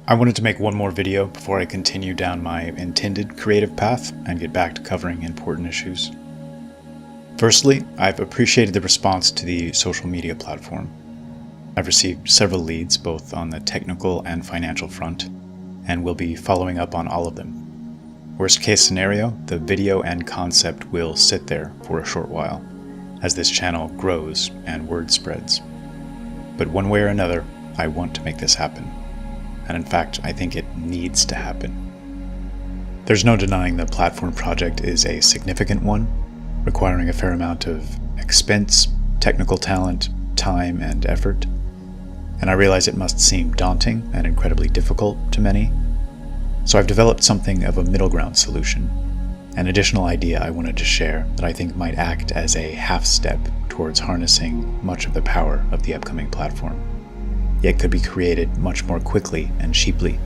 I wanted to make one more video before I continue down my intended creative path and get back to covering important issues. Firstly, I've appreciated the response to the social media platform. I've received several leads both on the technical and financial front, and will be following up on all of them. Worst case scenario, the video and concept will sit there for a short while, as this channel grows and word spreads. But one way or another, I want to make this happen. And in fact, I think it needs to happen. There's no denying the platform project is a significant one, requiring a fair amount of expense, technical talent, time, and effort. And I realize it must seem daunting and incredibly difficult to many. So I've developed something of a middle ground solution, an additional idea I wanted to share that I think might act as a half step towards harnessing much of the power of the upcoming platform, yet could be created much more quickly and cheaply,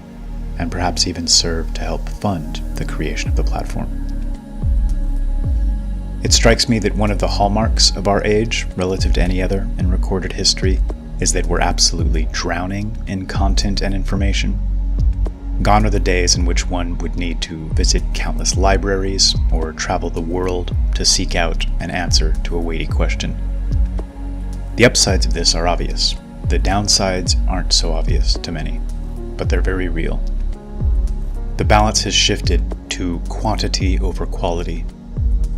and perhaps even serve to help fund the creation of the platform. It strikes me that one of the hallmarks of our age, relative to any other in recorded history, is that we're absolutely drowning in content and information. Gone are the days in which one would need to visit countless libraries or travel the world to seek out an answer to a weighty question. The upsides of this are obvious. The downsides aren't so obvious to many, but they're very real. The balance has shifted to quantity over quality,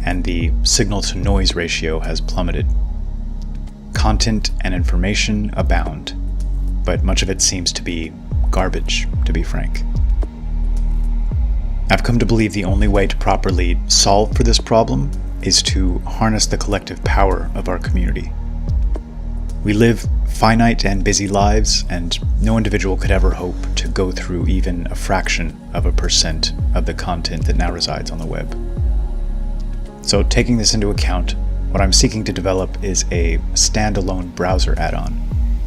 and the signal-to-noise ratio has plummeted. Content and information abound, but much of it seems to be garbage, to be frank. I've come to believe the only way to properly solve for this problem is to harness the collective power of our community. We live finite and busy lives, and no individual could ever hope to go through even a fraction of a percent of the content that now resides on the web. So taking this into account, what I'm seeking to develop is a standalone browser add-on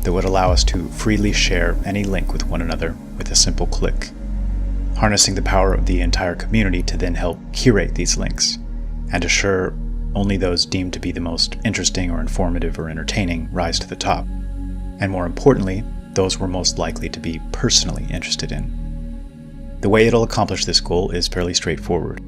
that would allow us to freely share any link with one another with a simple click, harnessing the power of the entire community to then help curate these links and assure only those deemed to be the most interesting or informative or entertaining rise to the top, and more importantly, those we're most likely to be personally interested in. The way it'll accomplish this goal is fairly straightforward.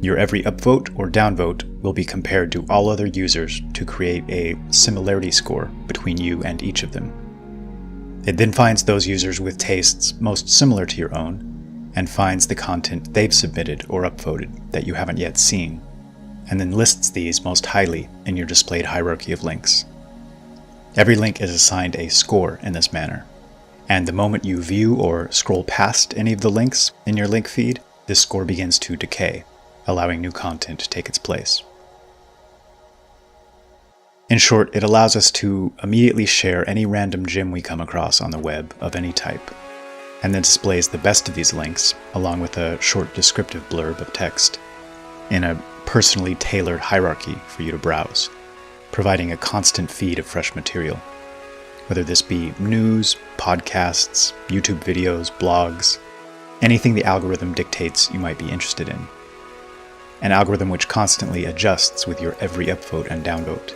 Your every upvote or downvote will be compared to all other users to create a similarity score between you and each of them. It then finds those users with tastes most similar to your own, and finds the content they've submitted or upvoted that you haven't yet seen, and then lists these most highly in your displayed hierarchy of links. Every link is assigned a score in this manner, and the moment you view or scroll past any of the links in your link feed, this score begins to decay, allowing new content to take its place. In short, it allows us to immediately share any random gem we come across on the web of any type, and then displays the best of these links along with a short descriptive blurb of text in a personally tailored hierarchy for you to browse, providing a constant feed of fresh material, whether this be news, podcasts, YouTube videos, blogs, anything the algorithm dictates you might be interested in. An algorithm which constantly adjusts with your every upvote and downvote.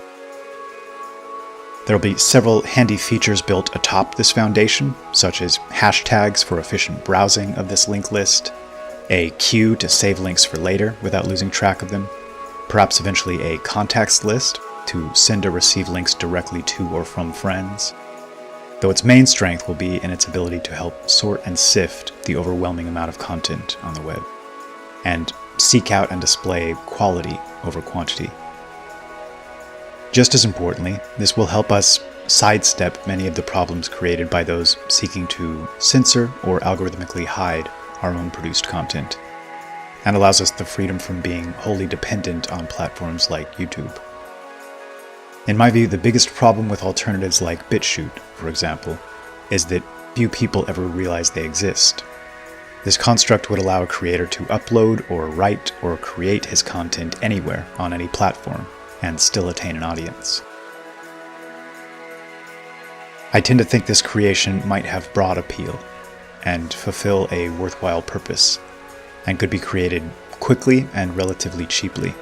There will be several handy features built atop this foundation, such as hashtags for efficient browsing of this link list, a queue to save links for later without losing track of them, perhaps eventually a contacts list to send or receive links directly to or from friends, though its main strength will be in its ability to help sort and sift the overwhelming amount of content on the web, and seek out and display quality over quantity. Just as importantly, this will help us sidestep many of the problems created by those seeking to censor or algorithmically hide our own produced content, and allows us the freedom from being wholly dependent on platforms like YouTube. In my view, the biggest problem with alternatives like BitChute, for example, is that few people ever realize they exist. This construct would allow a creator to upload or write or create his content anywhere on any platform and still attain an audience. I tend to think this creation might have broad appeal and fulfill a worthwhile purpose, and could be created quickly and relatively cheaply,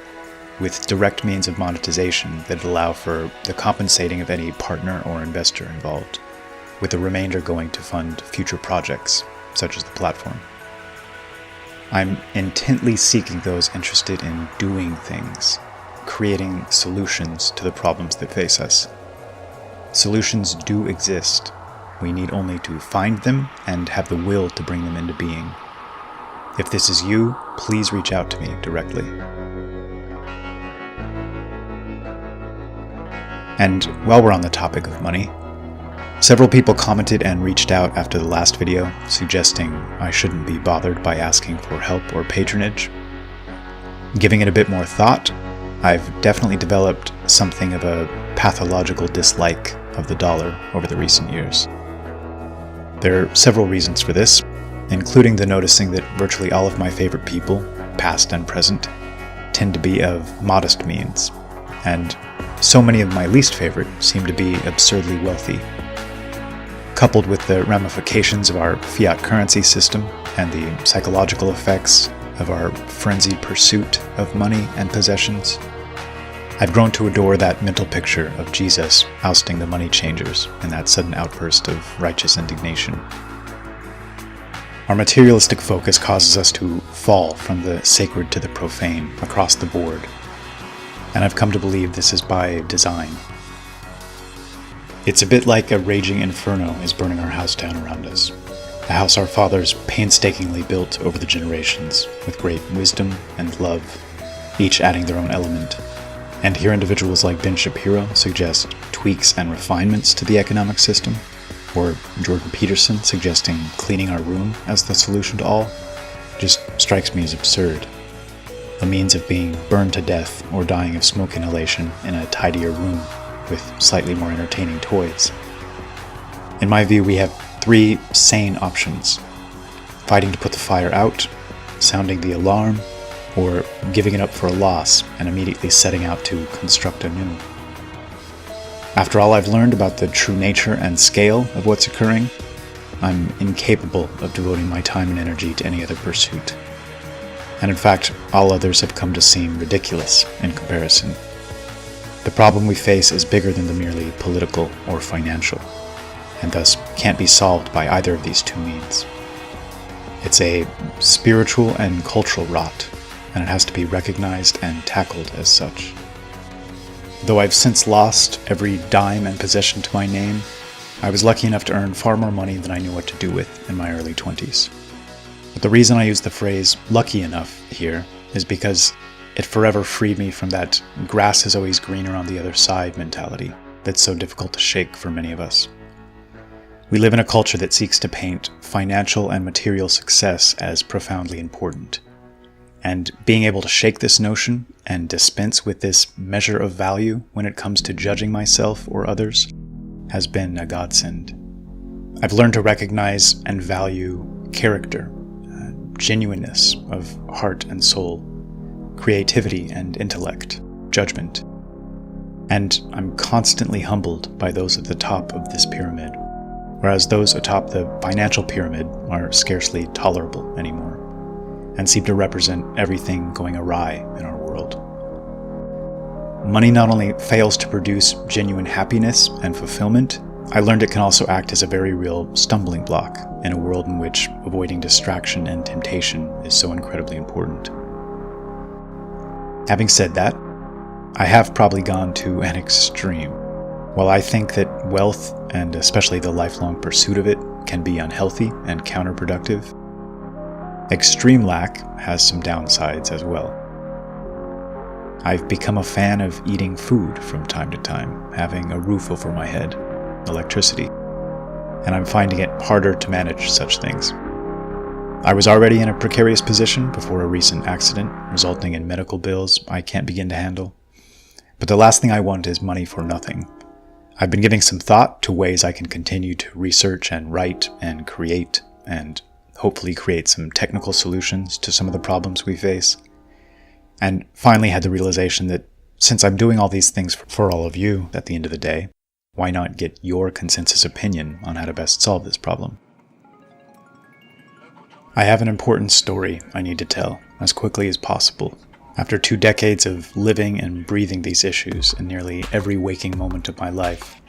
with direct means of monetization that allow for the compensating of any partner or investor involved, with the remainder going to fund future projects such as the platform. I'm intently seeking those interested in doing things, creating solutions to the problems that face us. Solutions do exist. We need only to find them and have the will to bring them into being. If this is you, please reach out to me directly. And while we're on the topic of money, several people commented and reached out after the last video, suggesting I shouldn't be bothered by asking for help or patronage. Giving it a bit more thought, I've definitely developed something of a pathological dislike of the dollar over the recent years. There are several reasons for this, including the noticing that virtually all of my favorite people, past and present, tend to be of modest means, and so many of my least favorite seem to be absurdly wealthy. Coupled with the ramifications of our fiat currency system and the psychological effects of our frenzied pursuit of money and possessions, I've grown to adore that mental picture of Jesus ousting the money changers in that sudden outburst of righteous indignation. Our materialistic focus causes us to fall from the sacred to the profane across the board, and I've come to believe this is by design. It's a bit like a raging inferno is burning our house down around us, a house our fathers painstakingly built over the generations with great wisdom and love, each adding their own element. And here individuals like Ben Shapiro suggest tweaks and refinements to the economic system, or Jordan Peterson suggesting cleaning our room as the solution to all, just strikes me as absurd. A means of being burned to death or dying of smoke inhalation in a tidier room with slightly more entertaining toys. In my view, we have three sane options: fighting to put the fire out, sounding the alarm, or giving it up for a loss and immediately setting out to construct anew. After all I've learned about the true nature and scale of what's occurring, I'm incapable of devoting my time and energy to any other pursuit. And in fact, all others have come to seem ridiculous in comparison. The problem we face is bigger than the merely political or financial, and thus can't be solved by either of these two means. It's a spiritual and cultural rot, and it has to be recognized and tackled as such. Though I've since lost every dime and possession to my name, I was lucky enough to earn far more money than I knew what to do with in my early 20s. But the reason I use the phrase lucky enough here is because it forever freed me from that grass is always greener on the other side mentality that's so difficult to shake for many of us. We live in a culture that seeks to paint financial and material success as profoundly important. And being able to shake this notion and dispense with this measure of value when it comes to judging myself or others has been a godsend. I've learned to recognize and value character, genuineness of heart and soul, creativity and intellect, judgment. And I'm constantly humbled by those at the top of this pyramid, whereas those atop the financial pyramid are scarcely tolerable anymore, and seem to represent everything going awry in our world. Money not only fails to produce genuine happiness and fulfillment, I learned it can also act as a very real stumbling block in a world in which avoiding distraction and temptation is so incredibly important. Having said that, I have probably gone to an extreme. While I think that wealth, and especially the lifelong pursuit of it, can be unhealthy and counterproductive, extreme lack has some downsides as well. I've become a fan of eating food from time to time, having a roof over my head, electricity, and I'm finding it harder to manage such things. I was already in a precarious position before a recent accident, resulting in medical bills I can't begin to handle. But the last thing I want is money for nothing. I've been giving some thought to ways I can continue to research and write and create and hopefully create some technical solutions to some of the problems we face. And finally had the realization that since I'm doing all these things for all of you at the end of the day, why not get your consensus opinion on how to best solve this problem? I have an important story I need to tell as quickly as possible. After 2 decades of living and breathing these issues in nearly every waking moment of my life,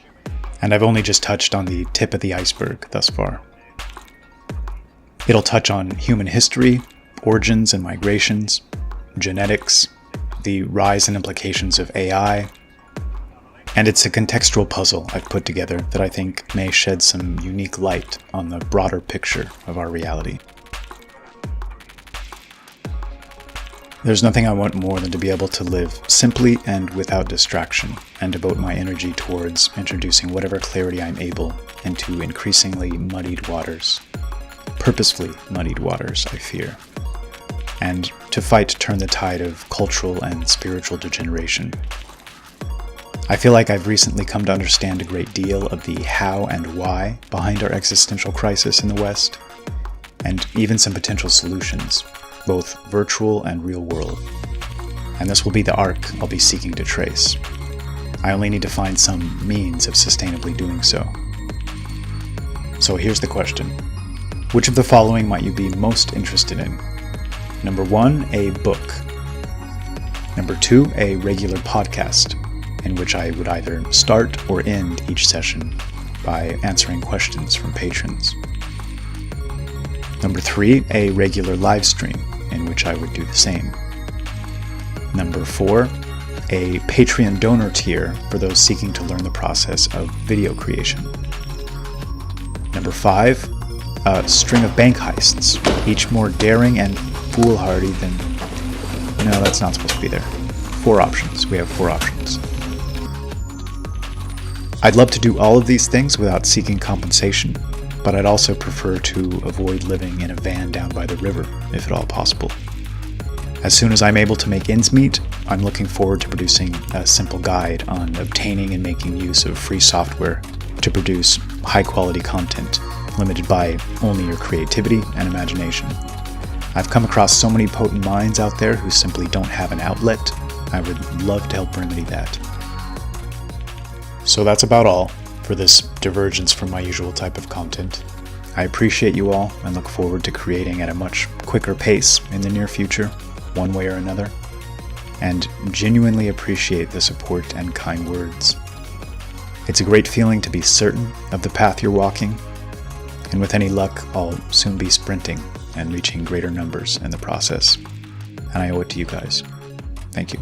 and I've only just touched on the tip of the iceberg thus far. It'll touch on human history, origins and migrations, genetics, the rise and implications of AI, and it's a contextual puzzle I've put together that I think may shed some unique light on the broader picture of our reality. There's nothing I want more than to be able to live simply and without distraction, and devote my energy towards introducing whatever clarity I'm able into increasingly muddied waters. Purposefully muddied waters, I fear. And to fight to turn the tide of cultural and spiritual degeneration. I feel like I've recently come to understand a great deal of the how and why behind our existential crisis in the West, and even some potential solutions, both virtual and real world. And this will be the arc I'll be seeking to trace. I only need to find some means of sustainably doing so. So here's the question. Which of the following might you be most interested in? Number 1, a book. Number 2, a regular podcast, in which I would either start or end each session by answering questions from patrons. Number 3, a regular live stream, in which I would do the same. Number 4, a Patreon donor tier for those seeking to learn the process of video creation. Number 5, a string of bank heists, each more daring and foolhardy than... No, that's not supposed to be there. 4 options. We have 4 options. I'd love to do all of these things without seeking compensation, but I'd also prefer to avoid living in a van down by the river, if at all possible. As soon as I'm able to make ends meet, I'm looking forward to producing a simple guide on obtaining and making use of free software to produce high-quality content, limited by only your creativity and imagination. I've come across so many potent minds out there who simply don't have an outlet. I would love to help remedy that. So that's about all for this divergence from my usual type of content. I appreciate you all and look forward to creating at a much quicker pace in the near future, one way or another, and genuinely appreciate the support and kind words. It's a great feeling to be certain of the path you're walking, and with any luck, I'll soon be sprinting and reaching greater numbers in the process. And I owe it to you guys. Thank you.